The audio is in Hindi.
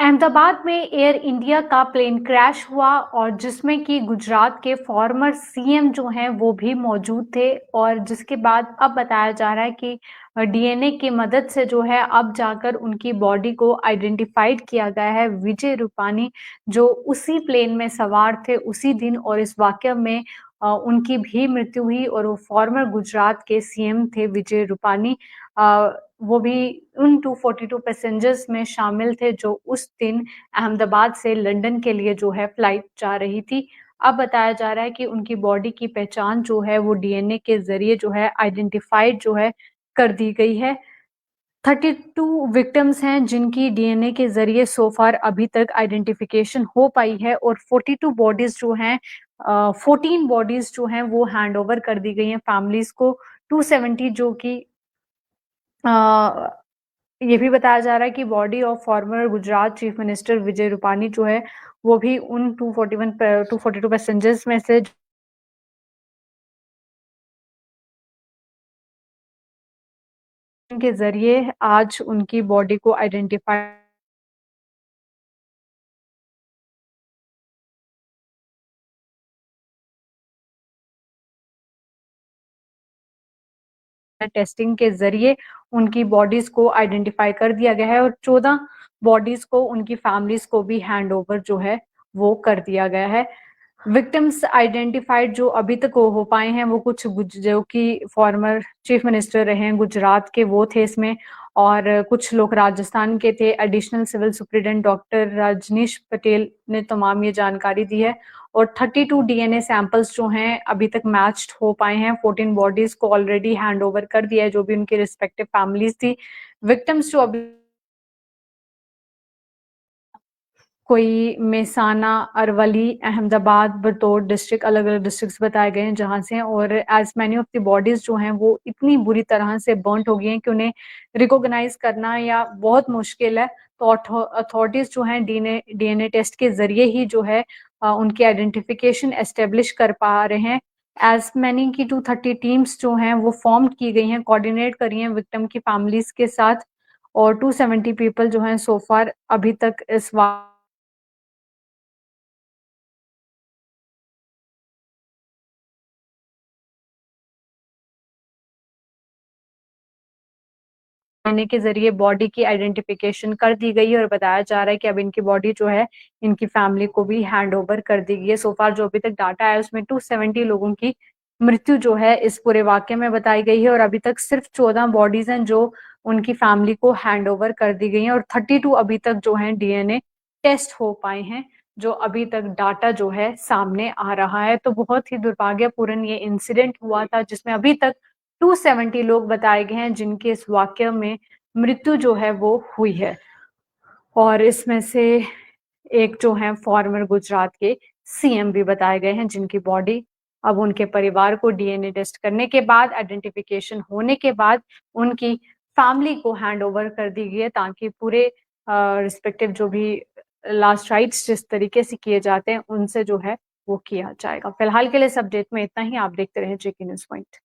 अहमदाबाद में एयर इंडिया का प्लेन क्रैश हुआ और जिसमें कि गुजरात के फॉर्मर सीएम जो हैं वो भी मौजूद थे और जिसके बाद अब बताया जा रहा है कि डीएनए की मदद से जो है अब जाकर उनकी बॉडी को आइडेंटिफाइड किया गया है। विजय रूपानी जो उसी प्लेन में सवार थे उसी दिन और इस वाकये में उनकी भी मृत्यु हुई और वो फॉर्मर गुजरात के सीएम थे विजय रूपानी। वो भी उन 242 पैसेंजर्स में शामिल थे जो उस दिन अहमदाबाद से लंदन के लिए जो है फ्लाइट जा रही थी। अब बताया जा रहा है कि उनकी बॉडी की पहचान जो है वो डीएनए के ज़रिए जो है आइडेंटिफाइड जो है कर दी गई है। 32 विक्टिम्स हैं जिनकी डीएनए के ज़रिए सो फार अभी तक आइडेंटिफिकेशन हो पाई है और 42 बॉडीज़ जो हैं 14 बॉडीज़ जो हैं वो हैंडओवर कर दी गई हैं फैमिलीज़ को। 270 जो कि अ, ये भी बताया जा रहा है कि body of former Gujarat chief minister Vijay Rupani जो है वो भी उन 242 पैसेंजर्स में से के जरिए आज उनकी बॉडी को आइडेंटिफाई टेस्टिंग के जरिए उनकी बॉडीज को आइडेंटिफाई कर दिया गया है और 14 बॉडीज को उनकी फैमिलीज को भी हैंड ओवर जो है वो कर दिया गया है। विक्टिम्स आइडेंटिफाइड जो अभी तक हो पाए हैं वो कुछ जो कि फॉर्मर चीफ मिनिस्टर रहे हैं गुजरात के वो थे इसमें और कुछ लोग राजस्थान के थे। Additional civil superintendent doctor Rajneesh Patel ने तमाम ये जानकारी दी है और 32 डीएनए सैंपल्स जो हैं अभी तक मैच्ड हो पाए हैं। 14 बॉडीज को ऑलरेडी हैंड ओवर कर दिया है जो भी उनकी रिस्पेक्टिव फैमिलीज थी। विक्टिम्स जो अभी कोई मेहसाना, अरवली, अहमदाबाद, बतौर डिस्ट्रिक्ट अलग-अलग डिस्ट्रिक्ट्स बताए गए हैं जहाँ से और as many of the bodies जो हैं वो इतनी बुरी तरह से बर्न्ट हो गई हैं कि उन्हें रिकॉग्नाइज़ करना या बहुत मुश्किल है। तो अथॉरिटीज़ जो हैं डीएनए टेस्ट के ज़रिए ही जो है उनकी आइडेंटिफिकेशन एस्टेब्लिश कर पा रहे हैं। एज़ मैनी की 230 टीम्स जो हैं वो फ़ॉर्म की गई हैं, कोऑर्डिनेट करी हैं विक्टिम की फैमिलीज़ के साथ और 270 पीपल जो हैं सो फार अभी तक इस वा आने के ज़रिए बॉडी की आइडेंटिफिकेशन कर दी गई है और बताया जा रहा है कि अब इनकी बॉडी जो है, इनकी फैमिली को भी हैंड ओवर कर दी गई है। सो फार जो अभी तक डाटा आया है उसमें 270 लोगों की मृत्यु जो है इस पूरे वाक़ये में बताई गई है और अभी तक सिर्फ 14 बॉडीज़ हैं जो उनकी फैमिली को हैंड ओवर कर दी गई हैं और 32 अभी तक जो हैं डीएनए टेस्ट हो पाए हैं, जो अभी तक डाटा जो है सामने आ रहा है। तो बहुत ही दुर्भाग्यपूर्ण ये इंसिडेंट हुआ था जिसमें अभी तक 270 लोग बताए गए हैं जिनके इस वाक़ये में मृत्यु जो है वो हुई है और इसमें से एक जो है फॉर्मर गुजरात के सीएम भी बताए गए हैं जिनकी बॉडी अब उनके परिवार को डीएनए टेस्ट करने के बाद आइडेंटिफिकेशन होने के बाद उनकी फैमिली को हैंड ओवर कर दी गई है ताकि पूरे रिस्पेक्टिव जो भी लास्ट राइट्स जिस तरीके से किए जाते हैं उनसे जो है वो किया जाएगा। फिलहाल के लिए इस अपडेट में इतना ही। आप देखते रहें जेके न्यूज़ पॉइंट।